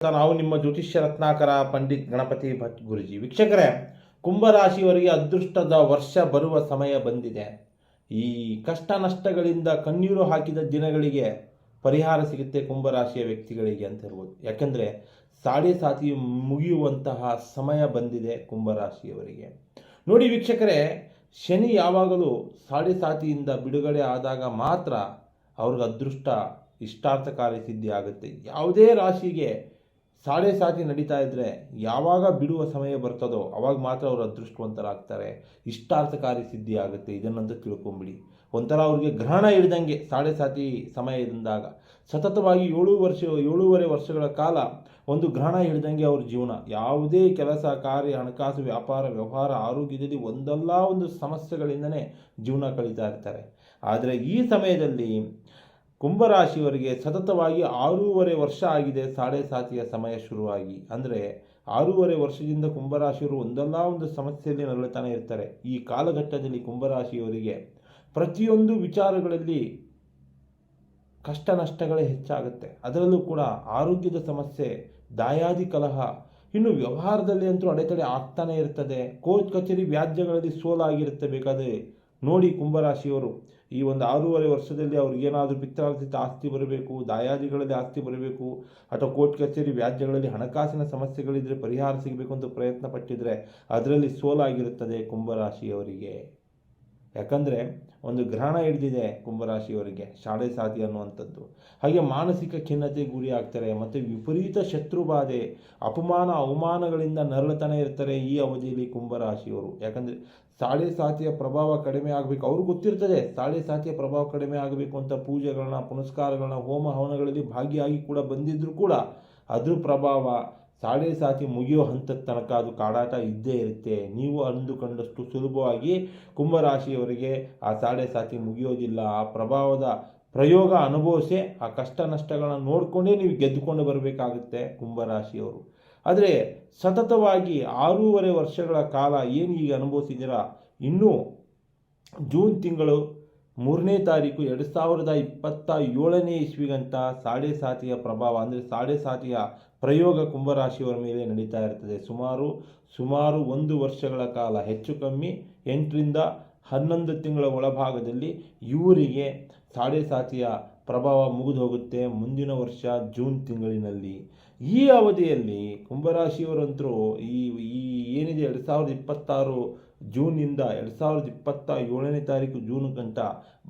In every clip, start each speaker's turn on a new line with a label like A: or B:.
A: ನಾವು ನಿಮ್ಮ ಜ್ಯೋತಿಷ್ಯ ರತ್ನಾಕರ ಪಂಡಿತ್ ಗಣಪತಿ ಭಟ್ ಗುರುಜಿ. ವೀಕ್ಷಕರೇ, ಕುಂಭರಾಶಿಯವರಿಗೆ ಅದೃಷ್ಟದ ವರ್ಷ ಬರುವ ಸಮಯ ಬಂದಿದೆ. ಈ ಕಷ್ಟ ನಷ್ಟಗಳಿಂದ ಕಣ್ಣೀರು ಹಾಕಿದ ದಿನಗಳಿಗೆ ಪರಿಹಾರ ಸಿಗುತ್ತೆ ಕುಂಭರಾಶಿಯ ವ್ಯಕ್ತಿಗಳಿಗೆ ಅಂತ ಹೇಳ್ಬೋದು. ಯಾಕೆಂದರೆ ಸಾಡೆ ಸಾತಿ ಮುಗಿಯುವಂತಹ ಸಮಯ ಬಂದಿದೆ ಕುಂಭರಾಶಿಯವರಿಗೆ. ನೋಡಿ ವೀಕ್ಷಕರೇ, ಶನಿ ಯಾವಾಗಲೂ ಸಾಡೆ ಸಾತಿಯಿಂದ ಬಿಡುಗಡೆ ಆದಾಗ ಮಾತ್ರ ಅವ್ರಿಗೆ ಅದೃಷ್ಟ ಇಷ್ಟಾರ್ಥಕಾರಿ ಸಿದ್ಧಿ ಆಗುತ್ತೆ. ಯಾವುದೇ ರಾಶಿಗೆ ಸಾಡೆ ಸಾತಿ ನಡೀತಾ ಇದ್ದರೆ ಯಾವಾಗ ಬಿಡುವ ಸಮಯ ಬರ್ತದೋ ಅವಾಗ ಮಾತ್ರ ಅವರು ಅದೃಷ್ಟವಂತರಾಗ್ತಾರೆ, ಇಷ್ಟಾರ್ಥಕಾರಿ ಸಿದ್ಧಿ ಆಗುತ್ತೆ. ಇದನ್ನಂತೂ ತಿಳ್ಕೊಂಬಿಡಿ. ಒಂಥರ ಅವ್ರಿಗೆ ಗ್ರಹಣ ಹಿಡ್ದಂಗೆ ಸಾಡೆ ಸಾತಿ ಸಮಯದಿಂದಾಗ ಸತತವಾಗಿ 7.5 ವರ್ಷಗಳ ಕಾಲ ಒಂದು ಗ್ರಹಣ ಹಿಡ್ದಂಗೆ ಅವ್ರ ಜೀವನ. ಯಾವುದೇ ಕೆಲಸ ಕಾರ್ಯ, ಹಣಕಾಸು, ವ್ಯಾಪಾರ, ವ್ಯವಹಾರ, ಆರೋಗ್ಯದಲ್ಲಿ ಒಂದಲ್ಲ ಒಂದು ಸಮಸ್ಯೆಗಳಿಂದನೇ ಜೀವನ ಕಳೀತಾ ಇರ್ತಾರೆ. ಆದರೆ ಈ ಸಮಯದಲ್ಲಿ ಕುಂಭರಾಶಿಯವರಿಗೆ ಸತತವಾಗಿ 6.5 ವರ್ಷ ಆಗಿದೆ ಸಾಡೆ ಸಾತಿಯ ಸಮಯ ಶುರುವಾಗಿ. ಅಂದರೆ 6.5 ವರ್ಷದಿಂದ ಕುಂಭರಾಶಿಯವರು ಒಂದಲ್ಲ ಒಂದು ಸಮಸ್ಯೆಯಲ್ಲಿ ನರಳುತ್ತಾನೆ ಇರ್ತಾರೆ. ಈ ಕಾಲಘಟ್ಟದಲ್ಲಿ ಕುಂಭರಾಶಿಯವರಿಗೆ ಪ್ರತಿಯೊಂದು ವಿಚಾರಗಳಲ್ಲಿ ಕಷ್ಟ ನಷ್ಟಗಳೇ ಹೆಚ್ಚಾಗುತ್ತೆ. ಅದರಲ್ಲೂ ಕೂಡ ಆರೋಗ್ಯದ ಸಮಸ್ಯೆ, ದಾಯಾದಿ ಕಲಹ, ಇನ್ನು ವ್ಯವಹಾರದಲ್ಲಿ ಅಂತೂ ಅಡೆತಡೆ ಆಗ್ತಾನೆ ಇರ್ತದೆ. ಕೋರ್ಟ್ ಕಚೇರಿ ವ್ಯಾಜ್ಯಗಳಲ್ಲಿ ಸೋಲಾಗಿರುತ್ತೆ. ಬೇಕಾದರೆ ನೋಡಿ ಕುಂಭರಾಶಿಯವರು ಈ ಒಂದು 6.5 ವರ್ಷದಲ್ಲಿ ಅವ್ರಿಗೆ ಏನಾದರೂ ಪಿತ್ರಾರ್ಜಿತ ಆಸ್ತಿ ಬರಬೇಕು, ದಾಯಾದಿಗಳಲ್ಲಿ ಆಸ್ತಿ ಬರಬೇಕು, ಅಥವಾ ಕೋರ್ಟ್ ಕಚೇರಿ ವ್ಯಾಜ್ಯಗಳಲ್ಲಿ ಹಣಕಾಸಿನ ಸಮಸ್ಯೆಗಳಿದ್ದರೆ ಪರಿಹಾರ ಸಿಗಬೇಕು ಅಂತ ಪ್ರಯತ್ನ ಪಟ್ಟಿದ್ರೆ ಅದರಲ್ಲಿ ಸೋಲಾಗಿರುತ್ತದೆ ಕುಂಭರಾಶಿಯವರಿಗೆ. ಯಾಕಂದರೆ ಒಂದು ಗ್ರಹಣ ಹಿಡಿದಿದೆ ಕುಂಭರಾಶಿಯವರಿಗೆ, ಸಾಡೆ ಸಾತಿ ಅನ್ನುವಂಥದ್ದು. ಹಾಗೆ ಮಾನಸಿಕ ಖಿನ್ನತೆ ಗುರಿ ಆಗ್ತಾರೆ ಮತ್ತು ವಿಪರೀತ ಶತ್ರುಬಾಧೆ, ಅಪಮಾನ ಅವಮಾನಗಳಿಂದ ನರಳುತ್ತಾನೆ ಇರ್ತಾರೆ ಈ ಅವಧಿಯಲ್ಲಿ ಕುಂಭರಾಶಿಯವರು. ಯಾಕಂದರೆ ಸಾಡೆ ಸಾತಿಯ ಪ್ರಭಾವ ಕಡಿಮೆ ಆಗಬೇಕು, ಅವ್ರಿಗೆ ಗೊತ್ತಿರ್ತದೆ ಸಾಡೆ ಸಾತಿಯ ಪ್ರಭಾವ ಕಡಿಮೆ ಆಗಬೇಕು ಅಂತ ಪೂಜೆಗಳನ್ನ, ಪುನಸ್ಕಾರಗಳನ್ನ, ಹೋಮ ಹವನಗಳಲ್ಲಿ ಭಾಗಿಯಾಗಿ ಕೂಡ ಬಂದಿದ್ದರೂ ಕೂಡ ಅದ್ರ ಪ್ರಭಾವ ಸಾಡೆ ಸಾತಿ ಮುಗಿಯೋ ಹಂತದ ತನಕ ಅದು ಕಾಡಾಟ ಇದ್ದೇ ಇರುತ್ತೆ. ನೀವು ಅಂದುಕೊಂಡಷ್ಟು ಸುಲಭವಾಗಿ ಕುಂಭರಾಶಿಯವರಿಗೆ ಆ ಸಾಡೆ ಸಾತಿ ಮುಗಿಯೋದಿಲ್ಲ. ಆ ಪ್ರಭಾವದ ಪ್ರಯೋಗ ಅನುಭವಿಸಿ ಆ ಕಷ್ಟ ನಷ್ಟಗಳನ್ನ ನೋಡಿಕೊಂಡೇ ನೀವು ಗೆದ್ದುಕೊಂಡು ಬರಬೇಕಾಗುತ್ತೆ ಕುಂಭರಾಶಿಯವರು. ಆದರೆ ಸತತವಾಗಿ 6.5 ವರ್ಷಗಳ ಕಾಲ ಏನು ಈಗ ಅನುಭವಿಸಿದ್ದೀರಾ, ಇನ್ನೂ ಜೂನ್ ತಿಂಗಳು 3ನೇ ತಾರೀಕು 2027ನೇ ಇಸ್ವಿಗಂತ ಸಾಡೆ ಸಾತಿಯ ಪ್ರಭಾವ ಅಂದರೆ ಸಾಡೆ ಸಾತಿಯ ಪ್ರಯೋಗ ಕುಂಭರಾಶಿಯವರ ಮೇಲೆ ನಡೀತಾ ಇರ್ತದೆ. ಸುಮಾರು 1 ವರ್ಷಗಳ ಕಾಲ, ಹೆಚ್ಚು ಕಮ್ಮಿ 8ರಿಂದ 11 ತಿಂಗಳ ಒಳಭಾಗದಲ್ಲಿ ಇವರಿಗೆ ಸಾಡೆ ಸಾತಿಯ ಪ್ರಭಾವ ಮುಗಿದು ಹೋಗುತ್ತೆ ಮುಂದಿನ ವರ್ಷ ಜೂನ್ ತಿಂಗಳಿನಲ್ಲಿ. ಈ ಅವಧಿಯಲ್ಲಿ ಕುಂಭರಾಶಿಯವರಂತರೂ ಈ ಏನಿದೆ 2026 ಜೂನ್ನಿಂದ 2027ನೇ ತಾರೀಕು ಜೂನ್ ಗಂಟ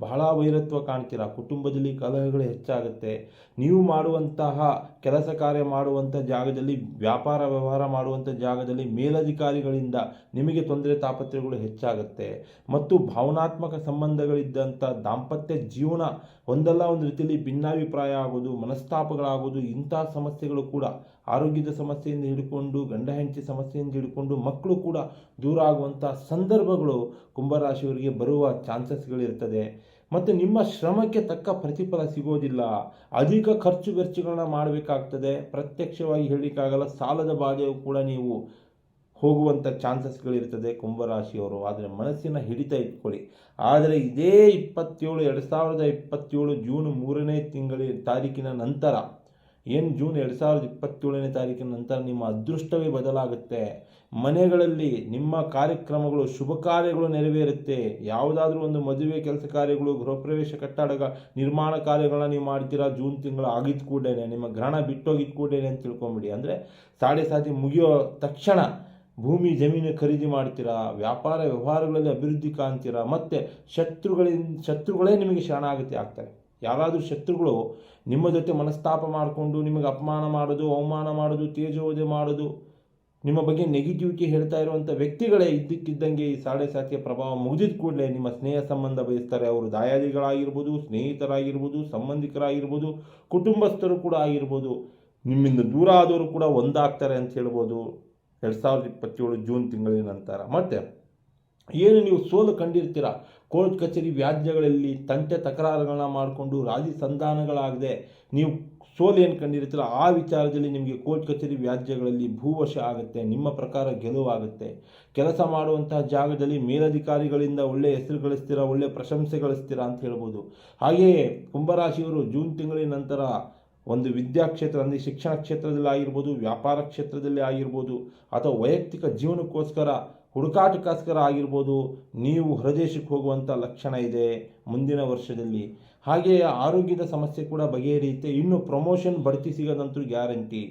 A: ಬಹಳ ವೈರತ್ವ ಕಾಣ್ತೀರಾ. ಕುಟುಂಬದಲ್ಲಿ ಕಲಹಗಳು ಹೆಚ್ಚಾಗುತ್ತೆ. ನೀವು ಮಾಡುವಂತಹ ಕೆಲಸ ಕಾರ್ಯ ಮಾಡುವಂಥ ಜಾಗದಲ್ಲಿ, ವ್ಯಾಪಾರ ವ್ಯವಹಾರ ಮಾಡುವಂಥ ಜಾಗದಲ್ಲಿ ಮೇಲಧಿಕಾರಿಗಳಿಂದ ನಿಮಗೆ ತೊಂದರೆ ತಾಪತ್ರೆಗಳು ಹೆಚ್ಚಾಗುತ್ತೆ. ಮತ್ತು ಭಾವನಾತ್ಮಕ ಸಂಬಂಧಗಳಿದ್ದಂಥ ದಾಂಪತ್ಯ ಜೀವನ ಒಂದಲ್ಲ ಒಂದು ರೀತಿಯಲ್ಲಿ ಭಿನ್ನಾಭಿಪ್ರಾಯ ಆಗೋದು, ಮನಸ್ತಾಪಗಳಾಗೋದು, ಇಂಥ ಸಮಸ್ಯೆಗಳು ಕೂಡ, ಆರೋಗ್ಯದ ಸಮಸ್ಯೆಯಿಂದ ಹಿಡ್ಕೊಂಡು ಗಂಡ ಹೆಂಡತಿ ಸಮಸ್ಯೆಯಿಂದ ಹಿಡ್ಕೊಂಡು ಮಕ್ಕಳು ಕೂಡ ದೂರ ಆಗುವಂಥ ಸಂದರ್ಭಗಳು ಕುಂಭರಾಶಿಯವರಿಗೆ ಬರುವ ಚಾನ್ಸಸ್ಗಳಿರ್ತದೆ. ಮತ್ತು ನಿಮ್ಮ ಶ್ರಮಕ್ಕೆ ತಕ್ಕ ಪ್ರತಿಫಲ ಸಿಗೋದಿಲ್ಲ. ಅಧಿಕ ಖರ್ಚು ವೆಚ್ಚಗಳನ್ನ ಮಾಡಬೇಕಾಗ್ತದೆ. ಪ್ರತ್ಯಕ್ಷವಾಗಿ ಹೇಳಲಿಕ್ಕಾಗಲ್ಲ, ಸಾಲದ ಬಾಧೆಯು ಕೂಡ ನೀವು ಹೋಗುವಂಥ ಚಾನ್ಸಸ್ಗಳಿರ್ತದೆ ಕುಂಭರಾಶಿಯವರು. ಆದರೆ ಮನಸ್ಸಿನ ಹಿಡಿತ ಇಟ್ಕೊಳ್ಳಿ. ಆದರೆ ಇದೇ 2027 ಜೂನ್ 3ನೇ ತಾರೀಕಿನ ನಂತರ, ಏನು ಜೂನ್ 2027ನೇ ತಾರೀಕಿನ ನಂತರ ನಿಮ್ಮ ಅದೃಷ್ಟವೇ ಬದಲಾಗುತ್ತೆ. ಮನೆಗಳಲ್ಲಿ ನಿಮ್ಮ ಕಾರ್ಯಕ್ರಮಗಳು, ಶುಭ ಕಾರ್ಯಗಳು ನೆರವೇರುತ್ತೆ. ಯಾವುದಾದ್ರೂ ಒಂದು ಮದುವೆ ಕೆಲಸ ಕಾರ್ಯಗಳು, ಗೃಹಪ್ರವೇಶ, ಕಟ್ಟಡ ನಿರ್ಮಾಣ ಕಾರ್ಯಗಳನ್ನ ನೀವು ಮಾಡ್ತೀರಾ ಜೂನ್ ತಿಂಗಳು ಆಗಿದ್ದು ಕೂಡಲೇ, ನಿಮ್ಮ ಗ್ರಹಣ ಬಿಟ್ಟೋಗಿದ್ದು ಕೂಡಲೇ ಅಂತ ತಿಳ್ಕೊಂಬಿಡಿ. ಅಂದರೆ ಸಾಡೆ ಸಾತಿ ಮುಗಿಯೋ ತಕ್ಷಣ ಭೂಮಿ ಜಮೀನು ಖರೀದಿ ಮಾಡ್ತೀರಾ, ವ್ಯಾಪಾರ ವ್ಯವಹಾರಗಳಲ್ಲಿ ಅಭಿವೃದ್ಧಿ ಕಾಣ್ತೀರಾ. ಮತ್ತು ಶತ್ರುಗಳೇ ನಿಮಗೆ ಶರಣಾಗತಿ ಆಗ್ತಾರೆ. ಯಾರಾದರೂ ಶತ್ರುಗಳು ನಿಮ್ಮ ಜೊತೆ ಮನಸ್ತಾಪ ಮಾಡಿಕೊಂಡು ನಿಮಗೆ ಅಪಮಾನ ಮಾಡೋದು, ಅವಮಾನ ಮಾಡೋದು, ತೇಜೋವಧೆ ಮಾಡೋದು, ನಿಮ್ಮ ಬಗ್ಗೆ ನೆಗೆಟಿವಿಟಿ ಹೇಳ್ತಾ ಇರುವಂಥ ವ್ಯಕ್ತಿಗಳೇ ಇದ್ದಕ್ಕಿದ್ದಂಗೆ ಈ ಸಾಡೆ ಸಾತಿಯ ಪ್ರಭಾವ ಮುಗಿದಿದ್ದ ಕೂಡಲೇ ನಿಮ್ಮ ಸ್ನೇಹ ಸಂಬಂಧ ಬಯಸ್ತಾರೆ. ಅವರು ದಾಯಾದಿಗಳಾಗಿರ್ಬೋದು, ಸ್ನೇಹಿತರಾಗಿರ್ಬೋದು, ಸಂಬಂಧಿಕರಾಗಿರ್ಬೋದು, ಕುಟುಂಬಸ್ಥರು ಕೂಡ ಆಗಿರ್ಬೋದು, ನಿಮ್ಮಿಂದ ದೂರ ಆದವರು ಕೂಡ ಒಂದಾಗ್ತಾರೆ ಅಂತ ಹೇಳ್ಬೋದು 2027 ಜೂನ್ ತಿಂಗಳಿನ ನಂತರ. ಮತ್ತು ಏನು ನೀವು ಸೋಲು ಕಂಡಿರ್ತೀರ, ಕೋರ್ಟ್ ಕಚೇರಿ ವ್ಯಾಜ್ಯಗಳಲ್ಲಿ ತಂಟೆ ತಕರಾರುಗಳನ್ನ ಮಾಡಿಕೊಂಡು ರಾಜಿ ಸಂಧಾನಗಳಾಗದೆ ನೀವು ಸೋಲು ಏನು ಕಂಡಿರ್ತೀರ, ಆ ವಿಚಾರದಲ್ಲಿ ನಿಮಗೆ ಕೋರ್ಟ್ ಕಚೇರಿ ವ್ಯಾಜ್ಯಗಳಲ್ಲಿ ಭೂವಶ ಆಗುತ್ತೆ. ನಿಮ್ಮ ಪ್ರಕಾರ ಗೆಲುವಾಗುತ್ತೆ. ಕೆಲಸ ಮಾಡುವಂತಹ ಜಾಗದಲ್ಲಿ ಮೇಲಧಿಕಾರಿಗಳಿಂದ ಒಳ್ಳೆಯ ಹೆಸರು ಗಳಿಸ್ತೀರಾ, ಒಳ್ಳೆಯ ಪ್ರಶಂಸೆ ಗಳಿಸ್ತೀರಾ ಅಂತ ಹೇಳ್ಬೋದು. ಹಾಗೆಯೇ ಕುಂಭರಾಶಿಯವರು ಜೂನ್ ತಿಂಗಳಿನ ನಂತರ ಒಂದು ವಿದ್ಯಾ ಕ್ಷೇತ್ರ ಅಂದರೆ ಶಿಕ್ಷಣ ಕ್ಷೇತ್ರದಲ್ಲಿ ಆಗಿರ್ಬೋದು, ವ್ಯಾಪಾರ ಕ್ಷೇತ್ರದಲ್ಲಿ ಆಗಿರ್ಬೋದು, ಅಥವಾ ವೈಯಕ್ತಿಕ ಜೀವನಕ್ಕೋಸ್ಕರ ಹುಡುಕಾಟಕ್ಕೋಸ್ಕರ ಆಗಿರ್ಬೋದು, ನೀವು ಹೊರದೇಶಕ್ಕೆ ಹೋಗುವಂಥ ಲಕ್ಷಣ ಇದೆ ಮುಂದಿನ ವರ್ಷದಲ್ಲಿ. ಹಾಗೆಯೇ ಆರೋಗ್ಯದ ಸಮಸ್ಯೆ ಕೂಡ ಬಗೆಹರಿಯುತ್ತೆ. ಇನ್ನು ಪ್ರಮೋಷನ್ ಬಡ್ತಿ ಸಿಗೋದಂತೂ ಗ್ಯಾರಂಟಿ.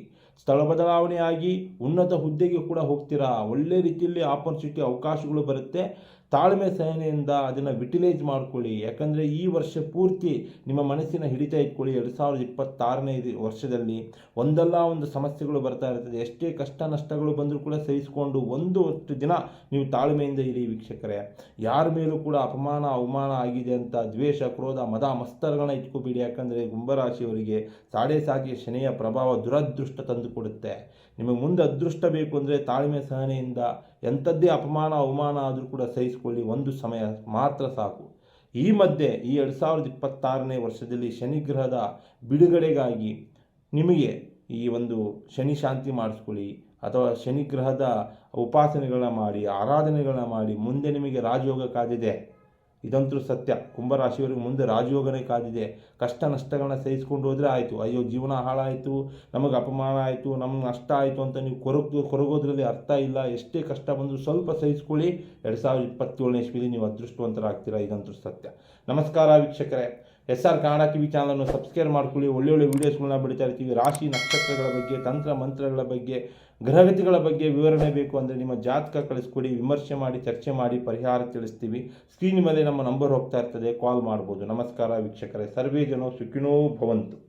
A: ಸ್ಥಳ ಬದಲಾವಣೆ ಆಗಿ ಉನ್ನತ ಹುದ್ದೆಗೆ ಕೂಡ ಹೋಗ್ತೀರಾ. ಒಳ್ಳೆ ರೀತಿಯಲ್ಲಿ ಆಪರ್ಚುನಿಟಿ ಅವಕಾಶಗಳು ಬರುತ್ತೆ. ತಾಳ್ಮೆ ಸಹನೆಯಿಂದ ಅದನ್ನು ಯುಟಿಲೈಸ್ ಮಾಡ್ಕೊಳ್ಳಿ. ಯಾಕಂದರೆ ಈ ವರ್ಷ ಪೂರ್ತಿ ನಿಮ್ಮ ಮನಸ್ಸಿನ ಹಿಡಿತ ಇಟ್ಕೊಳ್ಳಿ. 2026ನೇ ವರ್ಷದಲ್ಲಿ ಒಂದಲ್ಲ ಒಂದು ಸಮಸ್ಯೆಗಳು ಬರ್ತಾ ಇರ್ತದೆ. ಎಷ್ಟೇ ಕಷ್ಟ ನಷ್ಟಗಳು ಬಂದರೂ ಕೂಡ ಸಹಿಸಿಕೊಂಡು ಒಂದಷ್ಟು ದಿನ ನೀವು ತಾಳ್ಮೆಯಿಂದ ಇರಿ ವೀಕ್ಷಕರೇ. ಯಾರ ಮೇಲೂ ಕೂಡ ಅಪಮಾನ ಅವಮಾನ ಆಗಿದೆ ಅಂತ ದ್ವೇಷ, ಕ್ರೋಧ, ಮದ ಮಸ್ತರಗಳನ್ನ ಇಟ್ಕೋಬೇಡಿ. ಯಾಕಂದರೆ ಕುಂಭರಾಶಿಯವರಿಗೆ ಸಾಡೆ ಸಾಗಿ ಶನಿಯ ಪ್ರಭಾವ ದುರದೃಷ್ಟ ತಂದು ಕೊಡುತ್ತೆ. ನಿಮಗೆ ಮುಂದೆ ಅದೃಷ್ಟ ಬೇಕು ಅಂದರೆ ತಾಳ್ಮೆ ಸಹನೆಯಿಂದ ಎಂಥದ್ದೇ ಅಪಮಾನ ಅವಮಾನ ಆದರೂ ಕೂಡ ಸಹಿಸಿಕೊಳ್ಳಿ. ಒಂದು ಸಮಯ ಮಾತ್ರ ಸಾಕು. ಈ ಮಧ್ಯೆ ಈ 2026ನೇ ವರ್ಷದಲ್ಲಿ ಶನಿಗ್ರಹದ ಬಿಡುಗಡೆಗಾಗಿ ನಿಮಗೆ ಈ ಒಂದು ಶನಿ ಶಾಂತಿ ಮಾಡಿಸ್ಕೊಳ್ಳಿ, ಅಥವಾ ಶನಿಗ್ರಹದ ಉಪಾಸನೆಗಳನ್ನ ಮಾಡಿ, ಆರಾಧನೆಗಳನ್ನ ಮಾಡಿ. ಮುಂದೆ ನಿಮಗೆ ರಾಜಯೋಗ ಕಾದಿದೆ. ಇದಂತೂ ಸತ್ಯ. ಕುಂಭರಾಶಿಯವರಿಗೆ ಮುಂದೆ ರಾಜಯೋಗನೇ ಕಾದಿದೆ. ಕಷ್ಟ ನಷ್ಟಗಳನ್ನ ಸಹಿಸ್ಕೊಂಡು ಹೋದರೆ ಆಯಿತು. ಅಯ್ಯೋ ಜೀವನ ಹಾಳಾಯಿತು, ನಮಗೆ ಅಪಮಾನ ಆಯಿತು, ನಮ್ಗೆ ನಷ್ಟ ಆಯಿತು ಅಂತ ನೀವು ಕೊರಗೋದ್ರಲ್ಲಿ ಅರ್ಥ ಇಲ್ಲ. ಎಷ್ಟೇ ಕಷ್ಟ ಬಂದರೂ ಸ್ವಲ್ಪ ಸಹಿಸ್ಕೊಳ್ಳಿ. 2027ನೇ ಇಸ್ವಿಲಿ ನೀವು ಅದೃಷ್ಟವಂತರಾಗ್ತೀರಾ. ಇದಂತೂ ಸತ್ಯ. ನಮಸ್ಕಾರ ವೀಕ್ಷಕರೇ. SR ಕನ್ನಡ TV ಚಾನಲನ್ನು ಸಬ್ಸ್ಕ್ರೈಬ್ ಮಾಡ್ಕೊಳ್ಳಿ. ಒಳ್ಳೊಳ್ಳೆ ವೀಡಿಯೋಸ್ಗಳನ್ನ ಬಿಡ್ತಾ ಇರ್ತೀವಿ. ರಾಶಿ ನಕ್ಷತ್ರಗಳ ಬಗ್ಗೆ, ತಂತ್ರ ಮಂತ್ರಗಳ ಬಗ್ಗೆ, ಗ್ರಹಗತಿಗಳ ಬಗ್ಗೆ ವಿವರಣೆ ಬೇಕು ಅಂದರೆ ನಿಮ್ಮ ಜಾತಕ ಕಳಿಸ್ಕೊಡಿ. ವಿಮರ್ಶೆ ಮಾಡಿ, ಚರ್ಚೆ ಮಾಡಿ, ಪರಿಹಾರ ತಿಳಿಸ್ತೀವಿ. ಸ್ಕ್ರೀನ್ ಮೇಲೆ ನಮ್ಮ ನಂಬರ್ ಹೋಗ್ತಾ ಇರ್ತದೆ, ಕಾಲ್ ಮಾಡ್ಬೋದು. ನಮಸ್ಕಾರ ವೀಕ್ಷಕರೇ. ಸರ್ವೇ ಜನೋ ಸುಖಿನೋ ಭವಂತು.